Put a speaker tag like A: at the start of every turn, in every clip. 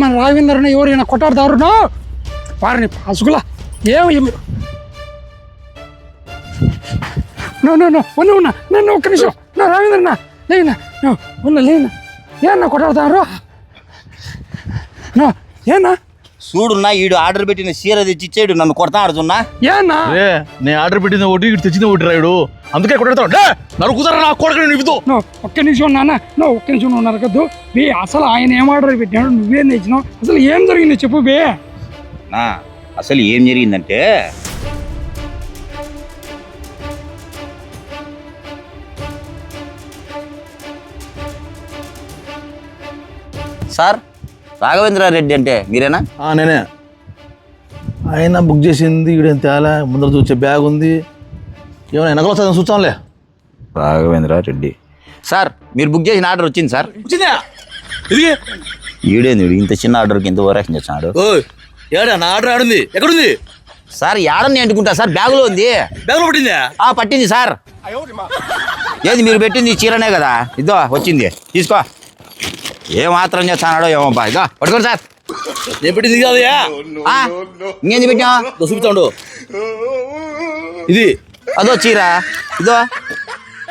A: మన రాఘవేంద్రని ఎవరైనా కొట్టాడతారు వారిని పాసుకులా ఏమి ఉన్నా నన్ను ఒక్క నిమిషం నా రాఘవేంద్రనా లేనా లేనా ఏనా కొట్టాడతారు ఏనా
B: చూడున్నా ఈడు ఆర్డర్ పెట్టిన చీర తెచ్చి ఇచ్చాడు నన్ను కొడతా ఆడుతున్నా
A: ఏనా
C: నేను ఆర్డర్ పెట్టిన ఒకటి ఇటు తెచ్చిన ఒకటి రాయుడు అందుకే కొడతాడు నన్ను కుదర నా కొడుకు నిపుతూ
A: ఒక్క నిమిషం నాన్న ఒక్క నిమిషం నువ్వు నరకద్దు బే అసలు ఆయన ఏం ఆర్డర్ పెట్టినాడు నువ్వేం తెచ్చినావు అసలు ఏం జరిగింది చెప్పు బే
B: నా అసలు ఏం జరిగిందంటే సార్ రాఘవేంద్రారెడ్డి అంటే మీరేనా?
C: నేనే. ఆయన బుక్ చేసింది ఈడేం తేలా ముందర చూసే బ్యాగ్ ఉంది ఏమైనా వెనకాల వస్తుంది చూస్తాంలే.
B: రాఘవేంద్రారెడ్డి సార్ మీరు బుక్ చేసిన ఆర్డర్ వచ్చింది సార్.
C: వచ్చిందా? ఇది
B: ఈడేంది ఇంత చిన్న ఆర్డర్కి ఇంత ఓవరాక్షన్ చేస్తున్నాడు.
C: ఏడా నా ఆర్డర్ ఆడుంది ఎక్కడుంది
B: సార్ ఏడని అంటుకుంటా సార్ బ్యాగులో ఉంది.
C: బ్యాగ్లో పట్టిందా?
B: పట్టింది సార్. ఏది మీరు పెట్టింది చీరనే కదా ఇదో వచ్చింది తీసుకో. ఏ మాత్రం చేస్తానాడో ఏమో బా ఇదో పట్టుకోండి సార్.
C: నేను పెట్టింది కాదయా
B: ఇంకేంది పెట్టా
C: చూపిస్తాడు ఇది
B: అదో చీర ఇదో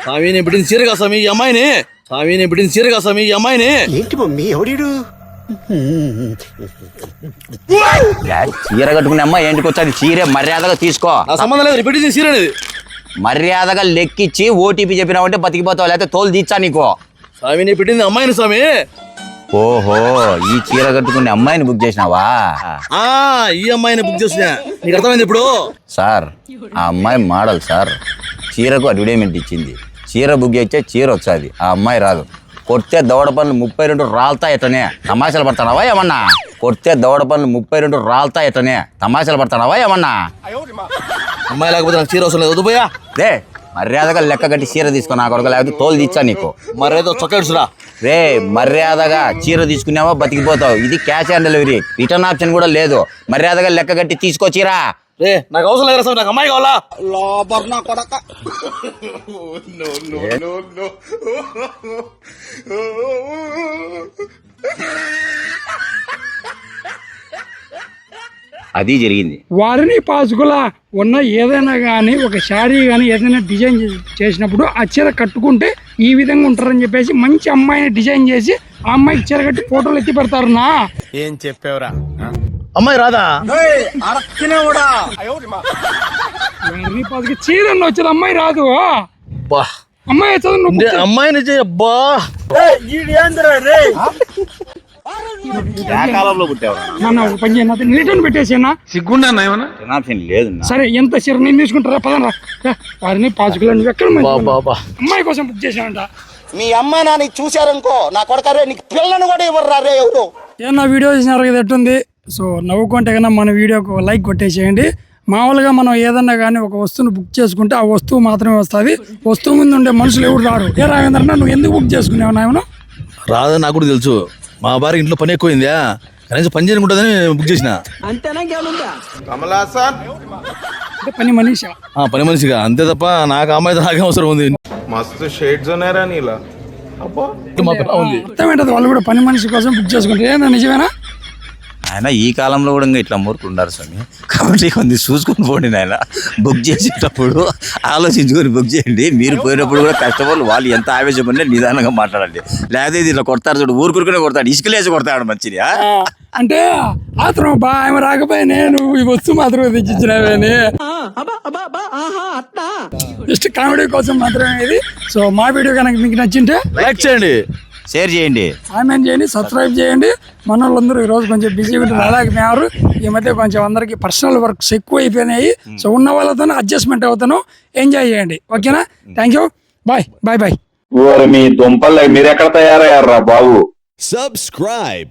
C: స్వామి నేను పెట్టింది చీర కాదు స్వామి ఈ అమ్మాయిని స్వామి నేను పెట్టింది చీర కాదు స్వామి ఈ అమ్మాయిని
D: ఏంటి మమ్మీ ఎవడీడు
B: చీర కట్టుకునే అమ్మాయి ఏంటికి వచ్చాది చీరే మర్యాదగా తీసుకో.
C: ఆ సంబంధం లేదు పెట్టింది చీర అనేది
B: మర్యాదగా లెక్కిచ్చి ఓటీపీ చెప్పినావంటే బతికిపోతావు లేకపోతే తోలు తీచ్చా నీకు.
C: స్వామి నేను పెట్టింది అమ్మాయిని స్వామి.
B: ఓహో ఈ చీర కట్టుకునే అమ్మాయిని బుక్ చేసినావా?
C: ఈ అమ్మాయిని బుక్ చేసినా నీకు అర్థమైంది ఇప్పుడు.
B: సార్ ఆ అమ్మాయి మోడల్ సార్ చీరకు అడ్వర్టైజ్మెంట్ ఇచ్చింది. చీర బుక్ చేస్తే చీర వచ్చాది ఆ అమ్మాయి రాదు. కొడితే దవడ పనులు 32 రాలుతా ఎట్టనే తమాషాలు పడతానావా ఏమన్నా? కొడితే దవడ పనులు 32 రాలుతా ఎట్టనే తమాషాలు పడతానావా ఏమన్నా?
C: అమ్మాయి లేకపోతే నాకు చీర అవసరం లేదు వద్దుపోయా
B: రే మర్యాదగా లెక్క కట్టి చీర తీసుకో నా కొడుకు లేకపోతే తోలు తీచ్చా నీకు.
C: మరేదో చొక్కాడుసురా
B: రే మర్యాదగా చీర తీసుకున్నావా బతికిపోతావు. ఇది cash on delivery return option కూడా లేదు. మర్యాదగా లెక్క కట్టి తీసుకో చీర.
C: రే నాకు అవసరం లేదు నాకు అమ్మాయి కావాలా.
B: అది జరిగింది.
A: వారిని పాసుకులా ఉన్న ఏదైనా కానీ ఒక శారీ కానీ ఏదైనా డిజైన్ చేసినప్పుడు ఆ చీర కట్టుకుంటే ఈ విధంగా ఉంటారని చెప్పేసి మంచి అమ్మాయిని డిజైన్ చేసి ఆ అమ్మాయికి చీర కట్టి ఫోటోలు ఎత్తి పెడతారు. నా
D: ఏం చెప్పావురా
C: అమ్మాయి రాదా?
A: వారిని పాసుకు చీర వచ్చేది అమ్మాయి రాదు.
C: బా
A: అమ్మాయి వచ్చేది
C: అమ్మాయిని అబ్బా
B: కాలంలో పుట్టావు
A: పని చేయను రిటర్న్ పెట్టేసేనా
D: సిగ్గుండా ఏమన్నా
B: ఆప్షన్ లేదు.
A: సరే ఎంత చీర నేను తీసుకుంటారా పదనరా వారిని పాసుకులా నువ్వు ఎక్కడ అమ్మాయి కోసం బుక్ చేశానంట.
E: మీ అమ్మ నాన్న చూశారనుకో నా కొడకరే నీకు పిల్లను కూడా ఇవ్వరు రే ఎవరు.
A: ఏమన్నా వీడియో చేసినారు కదా ఎట్టుంది. సో నవ్వుకుంటే కన్నా మన వీడియోకి లైక్ కొట్టేసేయండి. మామూలుగా మనం ఏదన్నా కానీ ఒక వస్తువును బుక్ చేసుకుంటే ఆ వస్తువు మాత్రమే వస్తుంది. వస్తువు ముందు ఉండే మనుషులు ఎవరు రారు. ఏ రావేంద్రన్నా నువ్వు ఎందుకు బుక్ చేసుకునేవు నాయన?
C: రాదని నాకు కూడా తెలుసు. మా భార్య ఇంట్లో పని ఎక్కువైందా కనీసం పని చేయకుంటుందని బుక్ చేసిన.
A: అంటే పని మనిషి
C: పని మనిషిగా అంతే తప్ప నాకు అమ్మాయి నాకే అవసరం ఉంది.
F: మస్తు షేడ్స్ ఉన్నారా నీలా
A: అర్థమేంటది వాళ్ళు కూడా పని మనిషి కోసం బుక్ చేసుకుంటారు. ఏనా నిజమేనా?
B: ఆయన ఈ కాలంలో కూడా ఇట్లా మూర్ఖులు ఉండారు స్వామి. కాబట్టి కొంచెం చూసుకొని పోండి నాయన. బుక్ చేసేటప్పుడు ఆలోచించుకొని బుక్ చేయండి. మీరు పోయినప్పుడు కూడా కస్టమర్లు వాళ్ళు ఎంత ఆవేశపడినా నిదానంగా మాట్లాడండి. లేకపోతే ఇది ఇట్లా కొడతారు చూడు ఊరుకునే కొడతాడు ఇసుకలేసి కొడతాడు మంచిది.
A: అంటే ఆత్రం బా ఆమె రాకపోయినా నువ్వు ఈ వస్తువు మాత్రమే తెచ్చిచ్చినావని జస్ట్ కామెడీ కోసం మాత్రమే ఇది. సో మా వీడియో కనుక మీకు నచ్చింటే
C: లైక్ చేయండి,
B: షేర్ చేయండి,
A: కామెంట్ చేయండి, సబ్స్క్రైబ్ చేయండి. మన వాళ్ళందరూ ఈరోజు కొంచెం బిజీగా ఉంటారు. అలాగే మేము ఈ మధ్య కొంచెం అందరికి పర్సనల్ వర్క్స్ ఎక్కువ అయిపోయినాయి. సో ఉన్న వాళ్ళతో అడ్జస్ట్మెంట్ అవుతాను. ఎంజాయ్ చేయండి. ఓకేనా? Thank you. Bye bye bye.
G: మీ దుంపలు మీరు ఎక్కడ తయారయ్యారా బాబు?
D: Subscribe.